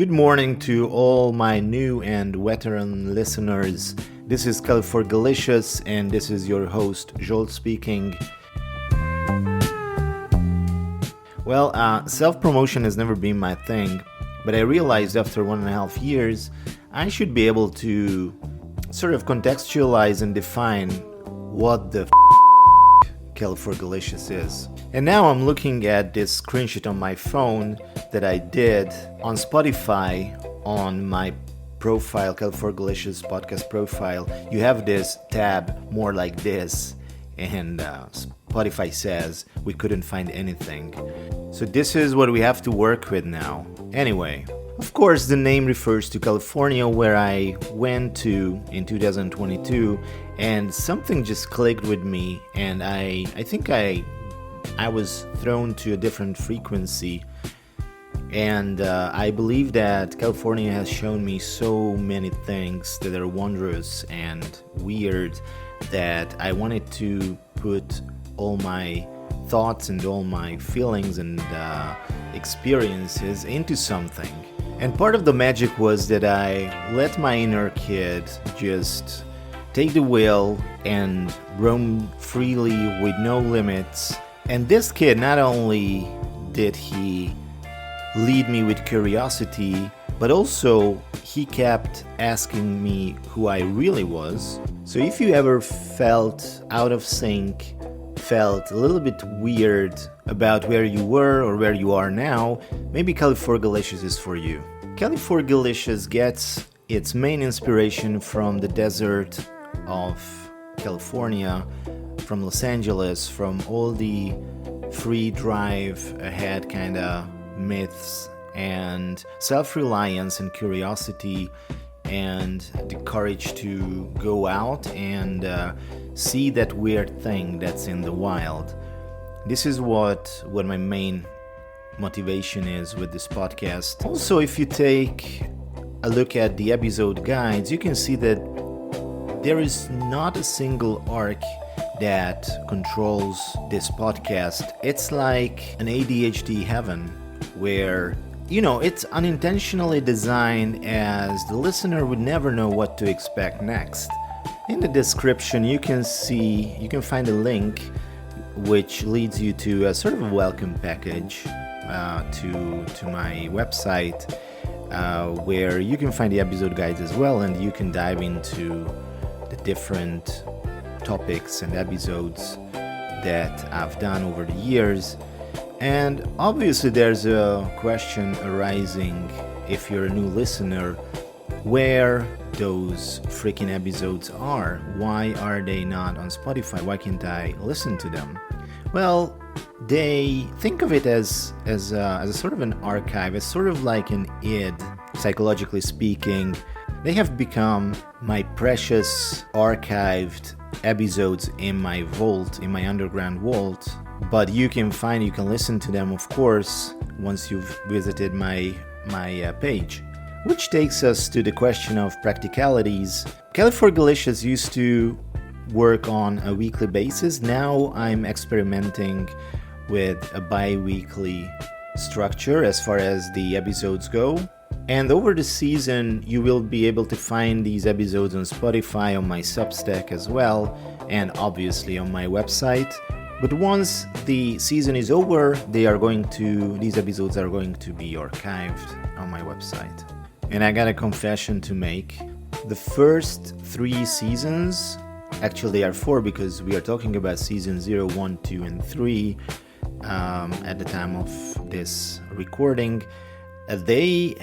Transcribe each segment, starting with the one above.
Good morning to all my new and veteran listeners. This is Califorgilicious and this is your host, Joel speaking. Well, self-promotion has never been my thing, but I realized after 1.5 years, I should be able to sort of contextualize and define what the Califorgilicious is. And now I'm looking at this screenshot on my phone that I did on Spotify on my profile, Califorgilicious podcast profile. You have this tab, more like this, and Spotify says we couldn't find anything. So this is what we have to work with now. Anyway, of course, the name refers to California, where I went to in 2022, and something just clicked with me, and I think I was thrown to a different frequency, and I believe that California has shown me so many things that are wondrous and weird that I wanted to put all my thoughts and all my feelings and experiences into something. And part of the magic was that I let my inner kid just take the wheel and roam freely with no limits. And this kid, not only did he lead me with curiosity, but also he kept asking me who I really was. So if you ever felt out of sync, felt a little bit weird about where you were or where you are now, maybe Califorgilicious is for you. Califorgilicious gets its main inspiration from the desert of California, from Los Angeles, from all the free drive ahead kind of myths and self-reliance and curiosity and the courage to go out and see that weird thing that's in the wild. This is what my main motivation is with this podcast. Also, if you take a look at the episode guides, you can see that there is not a single arc that controls this podcast. It's like an ADHD heaven where, it's unintentionally designed as the listener would never know what to expect next. In the description, you can find a link which leads you to a sort of a welcome package to my website where you can find the episode guides as well, and you can dive into the different topics and episodes that I've done over the years. And obviously there's a question arising if you're a new listener, where those freaking episodes are. Why are they not on Spotify? Why can't I listen to them? Well, they think of it as a sort of an archive, as sort of like an id, psychologically speaking. They have become my precious archived episodes in my vault, in my underground vault. But you can listen to them, of course, once you've visited my page. Which takes us to the question of practicalities. Califorgilicious used to work on a weekly basis. Now I'm experimenting with a bi-weekly structure as far as the episodes go. And over the season, you will be able to find these episodes on Spotify, on my Substack as well, and obviously on my website. But once the season is over, these episodes are going to be archived on my website. And I got a confession to make. The first 3 seasons, actually there are 4 because we are talking about season 0, 1, 2, and 3 at the time of this recording. They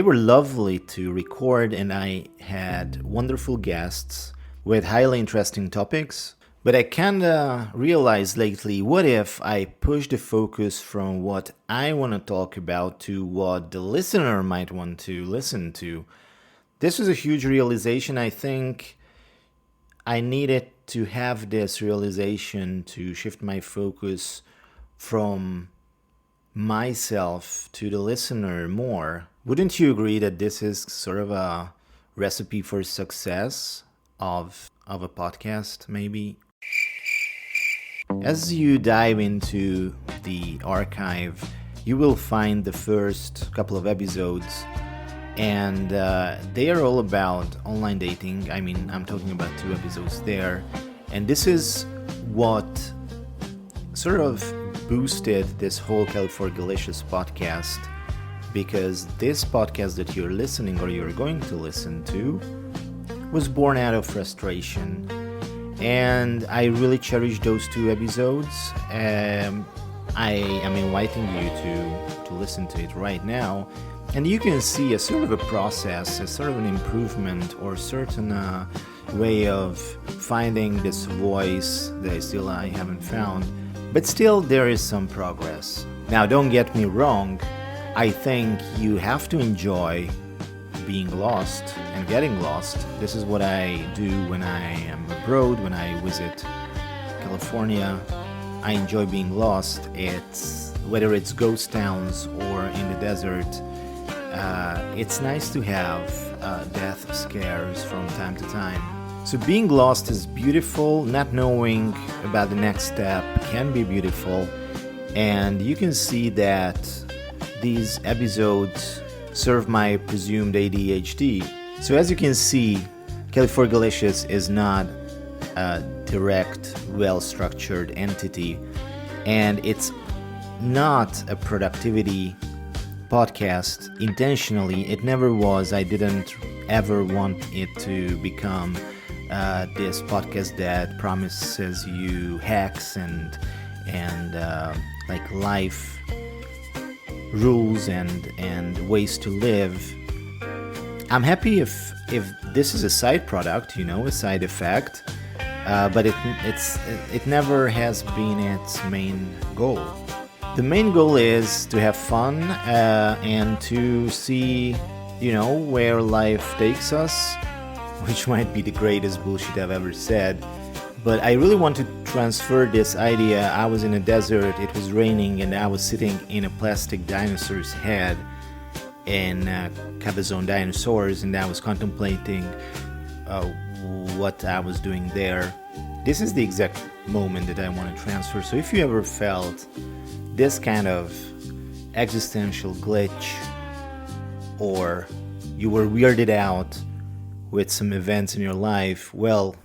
were lovely to record, and I had wonderful guests with highly interesting topics. But I kinda realized lately, what if I push the focus from what I want to talk about to what the listener might want to listen to? This was a huge realization. I think I needed to have this realization to shift my focus from myself to the listener more. Wouldn't you agree that this is sort of a recipe for success of a podcast, maybe? As you dive into the archive, you will find the first couple of episodes, and they are all about online dating. I mean, I'm talking about 2 episodes there, and this is what sort of boosted this whole Califorgilicious podcast, because this podcast that you're listening or you're going to listen to was born out of frustration, and I really cherish those 2 episodes. I am inviting you to listen to it right now, and you can see a sort of a process, a sort of an improvement, or certain way of finding this voice that I haven't found, but still there is some progress. Now, don't get me wrong, I think you have to enjoy being lost and getting lost. This is what I do when I am abroad, when I visit California. I enjoy being lost. It's whether it's ghost towns or in the desert. It's nice to have death scares from time to time. So being lost is beautiful. Not knowing about the next step can be beautiful, and you can see that these episodes serve my presumed ADHD. So as you can see, Califorgilicious is not a direct, well-structured entity, and it's not a productivity podcast intentionally. It never was. I didn't ever want it to become this podcast that promises you hacks and like life rules and ways to live. I'm happy if this is a side product, a side effect, but it never has been its main goal. The main goal is to have fun and to see, where life takes us, which might be the greatest bullshit I've ever said. But I really want to transfer this idea. I was in a desert, it was raining, and I was sitting in a plastic dinosaur's head in Cabazon Dinosaurs, and I was contemplating what I was doing there. This is the exact moment that I want to transfer. So if you ever felt this kind of existential glitch, or you were weirded out with some events in your life, well,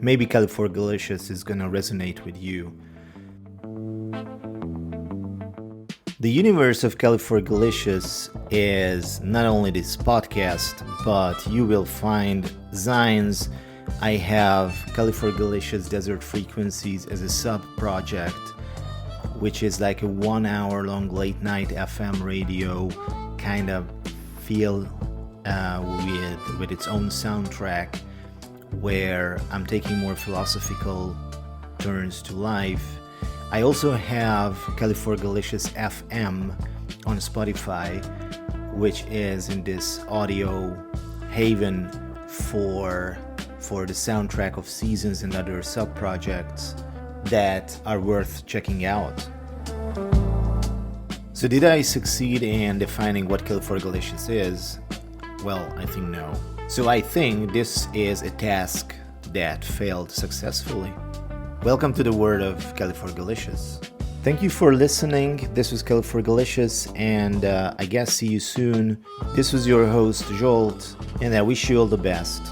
maybe Califorgilicious is gonna resonate with you. The universe of Califorgilicious is not only this podcast, but you will find zines. I have Califorgilicious Desert Frequencies as a sub-project, which is like a 1-hour-long late-night FM radio kind of feel with its own soundtrack, where I'm taking more philosophical turns to life. I also have Califorgilicious FM on Spotify, which is in this audio haven for the soundtrack of seasons and other sub-projects that are worth checking out. So did I succeed in defining what Califorgilicious is? Well, I think no. So I think this is a task that failed successfully. Welcome to the world of Califorgilicious. Thank you for listening. This was Califorgilicious, and I guess see you soon. This was your host, Jolt, and I wish you all the best.